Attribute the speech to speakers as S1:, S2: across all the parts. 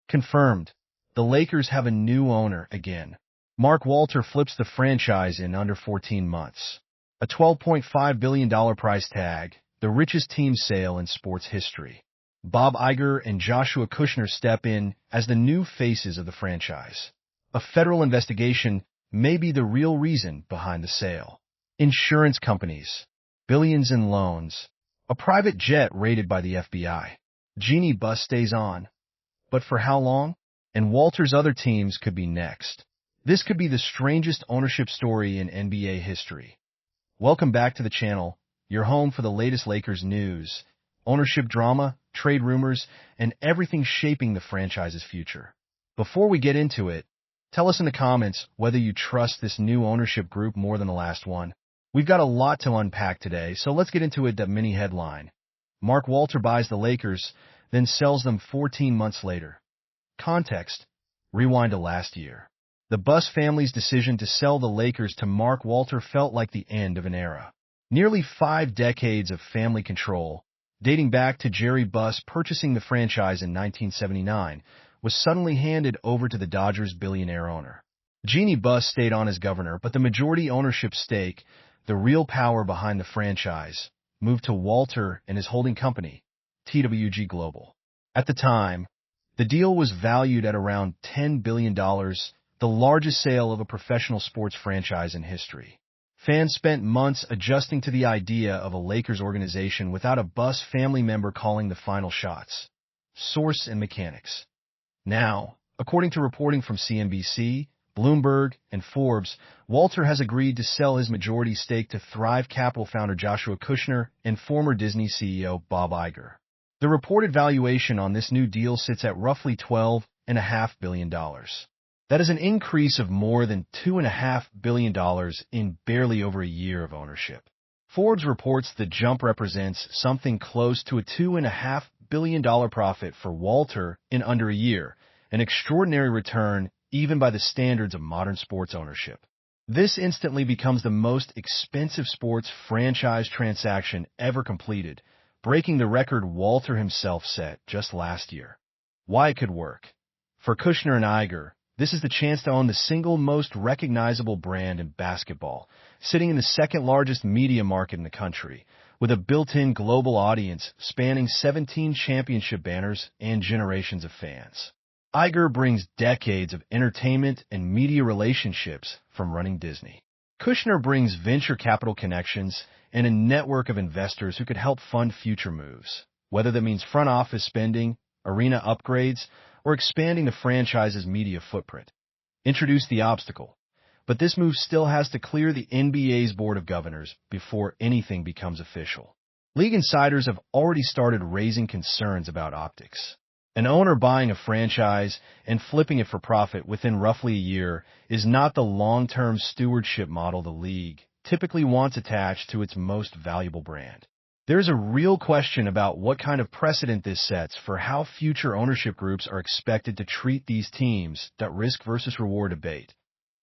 S1: Confirmed. The Lakers have a new owner again. Mark Walter flips the franchise in under 14 months. A $12.5 billion price tag, the richest team sale in sports history. Bob Iger and Joshua Kushner step in as the new faces of the franchise. A federal investigation may be the real reason behind the sale. Insurance companies. Billions in loans. A private jet raided by the FBI. Genie bus stays on. But for how long? And Walter's other teams could be next. This could be the strangest ownership story in NBA history. Welcome back to the channel, your home for the latest Lakers news, ownership drama, trade rumors, and everything shaping the franchise's future. Before we get into it, tell us in the comments whether you trust this new ownership group more than the last one. We've got a lot to unpack today, so let's get into it. The mini headline. Mark Walter buys the Lakers, then sells them 14 months later. Context. Rewind to last year. The Buss family's decision to sell the Lakers to Mark Walter felt like the end of an era. Nearly 5 decades of family control, dating back to Jerry Buss purchasing the franchise in 1979, was suddenly handed over to the Dodgers' billionaire owner. Jeannie Buss stayed on as governor, but the majority ownership stake, the real power behind the franchise, moved to Walter and his holding company, TWG Global. At the time, the deal was valued at around $10 billion, the largest sale of a professional sports franchise in history. Fans spent months adjusting to the idea of a Lakers organization without a Buss family member calling the final shots. Source and mechanics. Now, according to reporting from CNBC, Bloomberg, and Forbes, Walter has agreed to sell his majority stake to Thrive Capital founder Joshua Kushner and former Disney CEO Bob Iger. The reported valuation on this new deal sits at roughly $12.5 billion. That is an increase of more than $2.5 billion in barely over a year of ownership. Forbes reports the jump represents something close to a $2.5 billion profit for Walter in under a year, an extraordinary return even by the standards of modern sports ownership. This instantly becomes the most expensive sports franchise transaction ever completed, breaking the record Walter himself set just last year. Why it could work? For Kushner and Iger, this is the chance to own the single most recognizable brand in basketball, sitting in the second largest media market in the country, with a built-in global audience spanning 17 championship banners and generations of fans. Iger brings decades of entertainment and media relationships from running Disney. Kushner brings venture capital connections and a network of investors who could help fund future moves, whether that means front office spending, arena upgrades, or expanding the franchise's media footprint. Introduce the obstacle. But this move still has to clear the NBA's Board of Governors before anything becomes official. League insiders have already started raising concerns about optics. An owner buying a franchise and flipping it for profit within roughly a year is not the long-term stewardship model the league typically wants attached to its most valuable brand. There's a real question about what kind of precedent this sets for how future ownership groups are expected to treat these teams. That risk versus reward debate.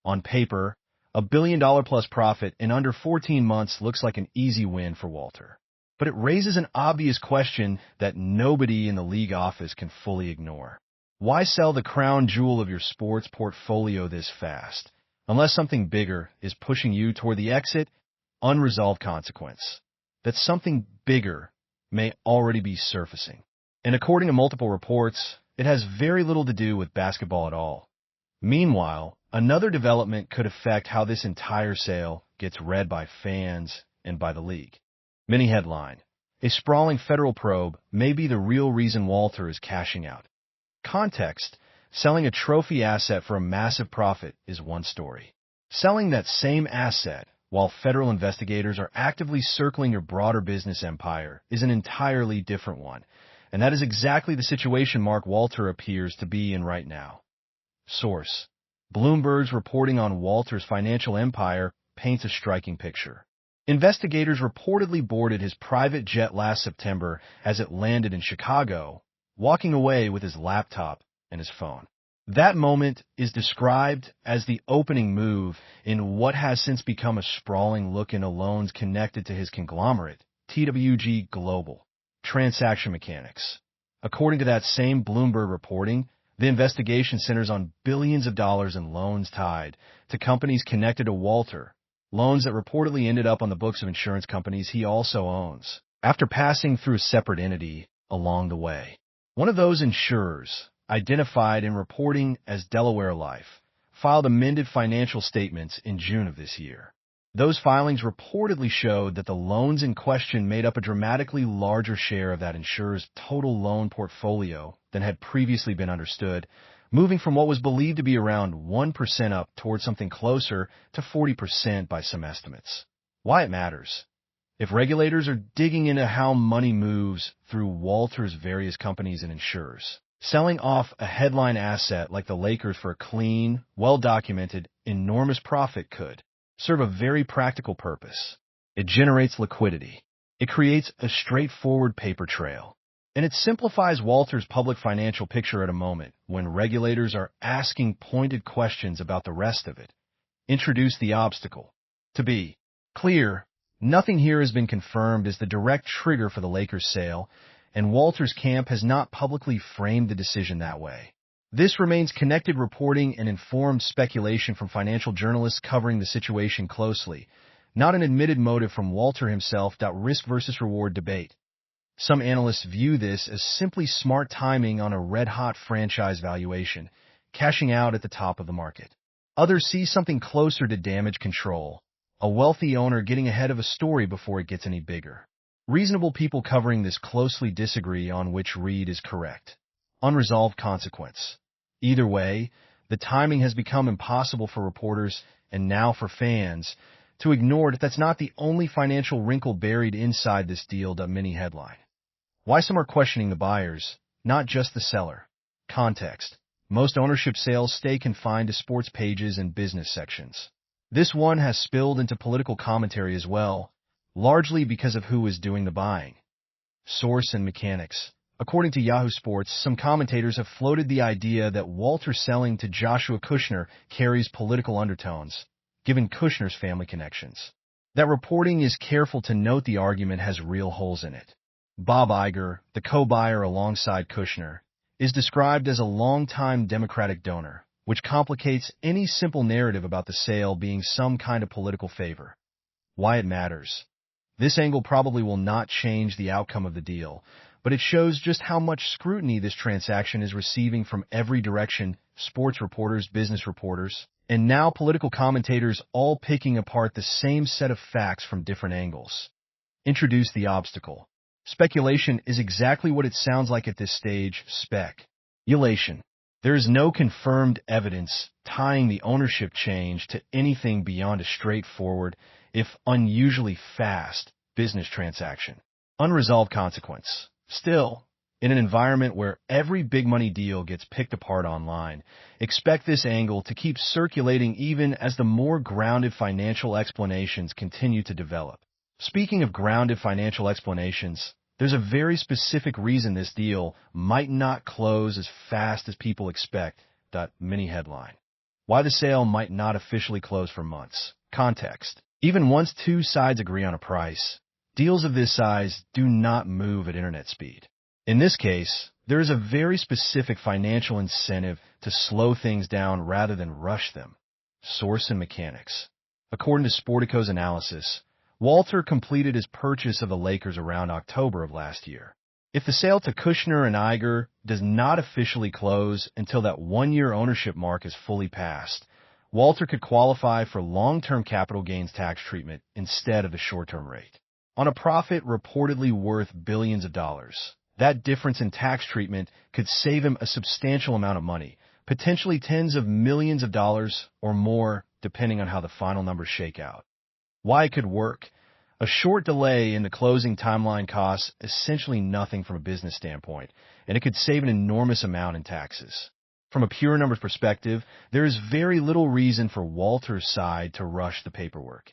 S1: On paper, $1 billion-plus profit in under 14 months looks like an easy win for Walter. But it raises an obvious question that nobody in the league office can fully ignore. Why sell the crown jewel of your sports portfolio this fast, unless something bigger is pushing you toward the exit? Unresolved consequence. That something bigger may already be surfacing. And according to multiple reports, it has very little to do with basketball at all. Meanwhile, another development could affect how this entire sale gets read by fans and by the league. Mini headline. A sprawling federal probe may be the real reason Walter is cashing out. Context. Selling a trophy asset for a massive profit is one story. Selling that same asset while federal investigators are actively circling your broader business empire is an entirely different one, and that is exactly the situation Mark Walter appears to be in right now. Source. Bloomberg's reporting on Walter's financial empire paints a striking picture. Investigators reportedly boarded his private jet last September as it landed in Chicago, walking away with his laptop and his phone. That moment is described as the opening move in what has since become a sprawling look into loans connected to his conglomerate, TWG Global. Transaction mechanics. According to that same Bloomberg reporting, The investigation centers on billions of dollars in loans tied to companies connected to Walter, loans that reportedly ended up on the books of insurance companies he also owns, after passing through a separate entity along the way. One of those insurers, identified in reporting as Delaware Life, filed amended financial statements in June of this year. Those filings reportedly showed that the loans in question made up a dramatically larger share of that insurer's total loan portfolio than had previously been understood, moving from what was believed to be around 1% up towards something closer to 40% by some estimates. Why it matters. If regulators are digging into how money moves through Walter's various companies and insurers, selling off a headline asset like the Lakers for a clean, well-documented, enormous profit could serve a very practical purpose. It generates liquidity. It creates a straightforward paper trail. And it simplifies Walter's public financial picture at a moment when regulators are asking pointed questions about the rest of it. Introduce the obstacle. To be clear, nothing here has been confirmed as the direct trigger for the Lakers sale, and Walter's camp has not publicly framed the decision that way. This remains connected reporting and informed speculation from financial journalists covering the situation closely, not an admitted motive from Walter himself. Risk versus reward debate. Some analysts view this as simply smart timing on a red-hot franchise valuation, cashing out at the top of the market. Others see something closer to damage control, a wealthy owner getting ahead of a story before it gets any bigger. Reasonable people covering this closely disagree on which read is correct. Unresolved consequence. Either way, the timing has become impossible for reporters, and now for fans, to ignore that that's not the only financial wrinkle buried inside this deal. Mini headline. Why some are questioning the buyers, not just the seller. Context. Most ownership sales stay confined to sports pages and business sections. This one has spilled into political commentary as well, largely because of who is doing the buying. Source and mechanics. According to Yahoo Sports, some commentators have floated the idea that Walter selling to Joshua Kushner carries political undertones, given Kushner's family connections. That reporting is careful to note the argument has real holes in it. Bob Iger, the co-buyer alongside Kushner, is described as a longtime Democratic donor, which complicates any simple narrative about the sale being some kind of political favor. Why it matters. This angle probably will not change the outcome of the deal, but it shows just how much scrutiny this transaction is receiving from every direction: sports reporters, business reporters, and now political commentators, all picking apart the same set of facts from different angles. Introduce the obstacle. Speculation is exactly what it sounds like at this stage: speculation. There is no confirmed evidence tying the ownership change to anything beyond a straightforward, if unusually fast, business transaction. Unresolved consequence. Still, in an environment where every big money deal gets picked apart online, expect this angle to keep circulating even as the more grounded financial explanations continue to develop. Speaking of grounded financial explanations, there's a very specific reason this deal might not close as fast as people expect. Mini headline. Why the sale might not officially close for months. Context. Even once two sides agree on a price, deals of this size do not move at internet speed. In this case, there is a very specific financial incentive to slow things down rather than rush them. Source and mechanics. According to Sportico's analysis, Walter completed his purchase of the Lakers around October of last year. If the sale to Kushner and Iger does not officially close until that one-year ownership mark is fully passed, Walter could qualify for long-term capital gains tax treatment instead of the short-term rate. On a profit reportedly worth billions of dollars, that difference in tax treatment could save him a substantial amount of money, potentially tens of millions of dollars or more, depending on how the final numbers shake out. Why it could work? A short delay in the closing timeline costs essentially nothing from a business standpoint, and it could save an enormous amount in taxes. From a pure numbers perspective, there is very little reason for Walter's side to rush the paperwork.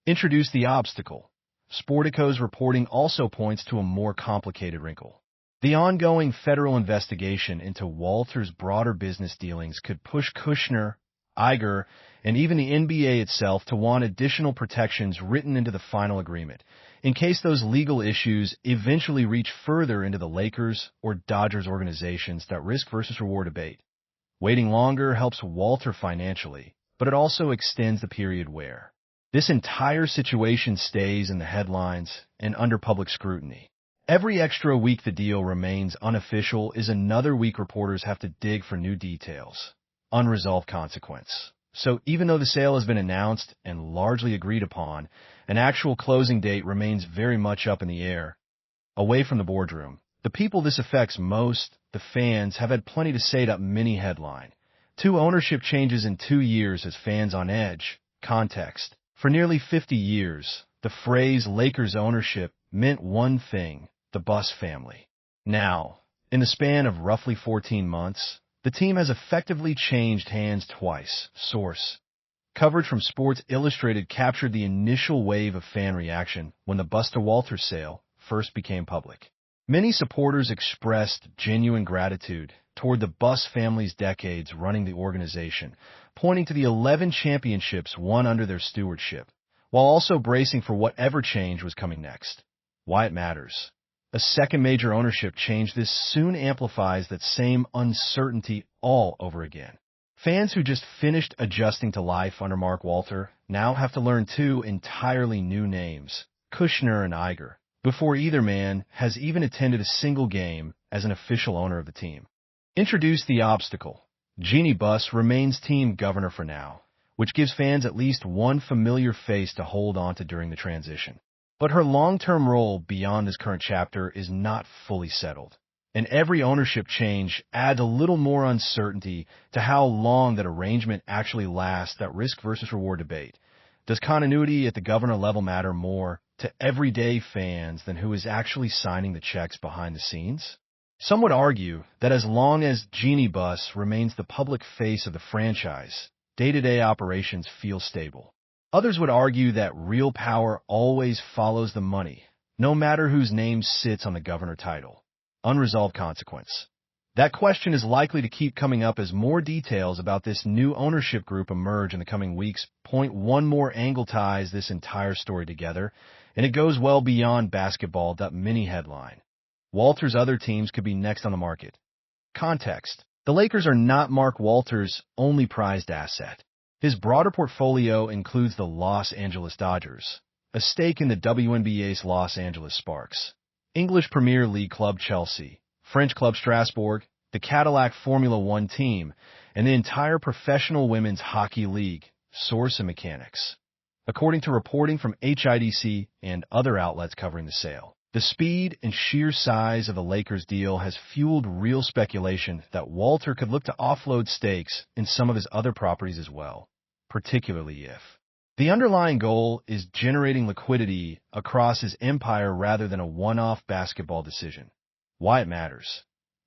S1: Introduce the obstacle. Sportico's reporting also points to a more complicated wrinkle. The ongoing federal investigation into Walter's broader business dealings could push Kushner, Iger, and even the NBA itself to want additional protections written into the final agreement, in case those legal issues eventually reach further into the Lakers or Dodgers organizations. Risk versus reward debate. Waiting longer helps Walter financially, but it also extends the period where this entire situation stays in the headlines and under public scrutiny. Every extra week the deal remains unofficial is another week reporters have to dig for new details. Unresolved consequence. So even though the sale has been announced and largely agreed upon, an actual closing date remains very much up in the air. Away from the boardroom, the people this affects most, the fans, have had plenty to say to mini headline. 2 ownership changes in 2 years has fans on edge. Context. For nearly 50 years, the phrase Lakers ownership meant one thing, the Buss family. Now, in the span of roughly 14 months, the team has effectively changed hands twice. Source. Coverage from Sports Illustrated captured the initial wave of fan reaction when the Buster Walters sale first became public. Many supporters expressed genuine gratitude toward the Buss family's decades running the organization, pointing to the 11 championships won under their stewardship, while also bracing for whatever change was coming next. Why it matters. A second major ownership change this soon amplifies that same uncertainty all over again. Fans who just finished adjusting to life under Mark Walter now have to learn 2 entirely new names, Kushner and Iger, before either man has even attended a single game as an official owner of the team. Introduce the obstacle. Jeannie Buss remains team governor for now, which gives fans at least one familiar face to hold on to during the transition. But her long-term role beyond this current chapter is not fully settled, and every ownership change adds a little more uncertainty to how long that arrangement actually lasts. That risk versus reward debate. Does continuity at the governor level matter more to everyday fans than who is actually signing the checks behind the scenes? Some would argue that as long as Jeannie Buss remains the public face of the franchise, day-to-day operations feel stable. Others would argue that real power always follows the money, no matter whose name sits on the governor title. Unresolved consequence. That question is likely to keep coming up as more details about this new ownership group emerge in the coming weeks. Point one more angle ties this entire story together, and it goes well beyond basketball. Mini headline. Walter's other teams could be next on the market. Context. The Lakers are not Mark Walter's only prized asset. His broader portfolio includes the Los Angeles Dodgers, a stake in the WNBA's Los Angeles Sparks, English Premier League club Chelsea, French club Strasbourg, the Cadillac Formula One team, and the entire Professional Women's Hockey League. Source and mechanics. According to reporting from HIDC and other outlets covering the sale, the speed and sheer size of the Lakers deal has fueled real speculation that Walter could look to offload stakes in some of his other properties as well, particularly if the underlying goal is generating liquidity across his empire rather than a one-off basketball decision. Why it matters.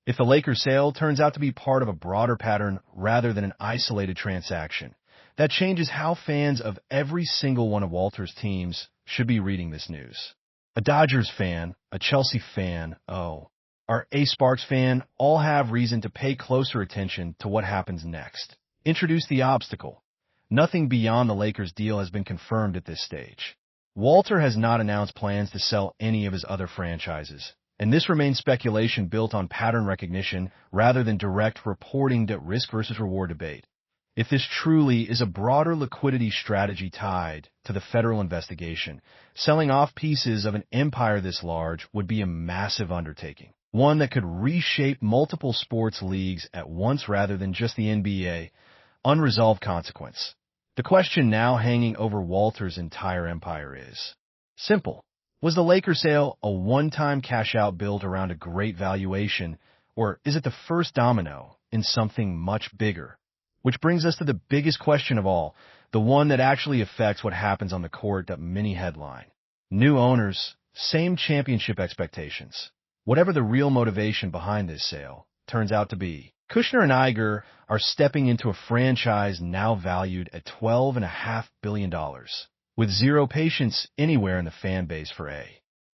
S1: If the Lakers sale turns out to be part of a broader pattern rather than an isolated transaction, that changes how fans of every single one of Walter's teams should be reading this news. A Dodgers fan, a Chelsea fan, or a Sparks fan all have reason to pay closer attention to what happens next. Introduce the obstacle. Nothing beyond the Lakers deal has been confirmed at this stage. Walter has not announced plans to sell any of his other franchises, and this remains speculation built on pattern recognition rather than direct reporting to risk versus reward debate. If this truly is a broader liquidity strategy tied to the federal investigation, selling off pieces of an empire this large would be a massive undertaking, one that could reshape multiple sports leagues at once rather than just the NBA. Unresolved consequence. The question now hanging over Walter's entire empire is simple. Was the Lakers sale a one-time cash-out built around a great valuation, or is it the first domino in something much bigger? Which brings us to the biggest question of all, the one that actually affects what happens on the court. Mini headline. New owners, same championship expectations. Whatever the real motivation behind this sale turns out to be, Kushner and Iger are stepping into a franchise now valued at $12.5 billion, with zero patience anywhere in the fan base for a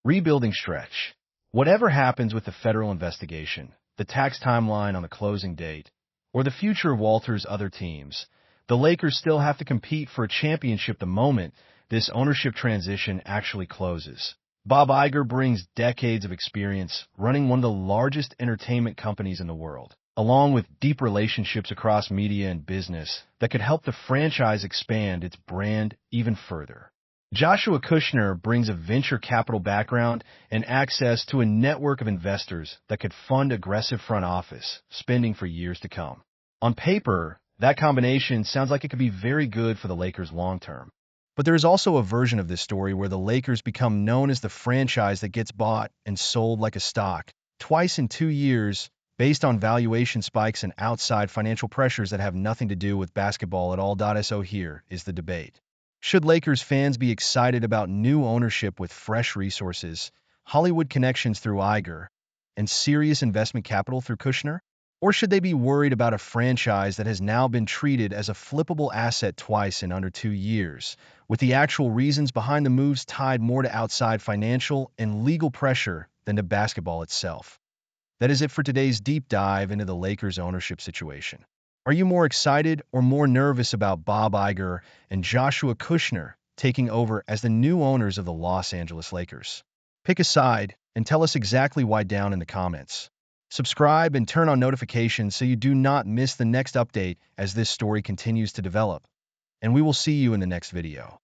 S1: rebuilding stretch. Whatever happens with the federal investigation, the tax timeline on the closing date, or the future of Walter's other teams, the Lakers still have to compete for a championship the moment this ownership transition actually closes. Bob Iger brings decades of experience running one of the largest entertainment companies in the world, along with deep relationships across media and business that could help the franchise expand its brand even further. Joshua Kushner brings a venture capital background and access to a network of investors that could fund aggressive front office spending for years to come. On paper, that combination sounds like it could be very good for the Lakers long term. But there is also a version of this story where the Lakers become known as the franchise that gets bought and sold like a stock twice in 2 years based on valuation spikes and outside financial pressures that have nothing to do with basketball at all. So here is the debate. Should Lakers fans be excited about new ownership with fresh resources, Hollywood connections through Iger, and serious investment capital through Kushner? Or should they be worried about a franchise that has now been treated as a flippable asset twice in under 2 years, with the actual reasons behind the moves tied more to outside financial and legal pressure than to basketball itself? That is it for today's deep dive into the Lakers ownership situation. Are you more excited or more nervous about Bob Iger and Joshua Kushner taking over as the new owners of the Los Angeles Lakers? Pick a side and tell us exactly why down in the comments. Subscribe and turn on notifications so you do not miss the next update as this story continues to develop. And we will see you in the next video.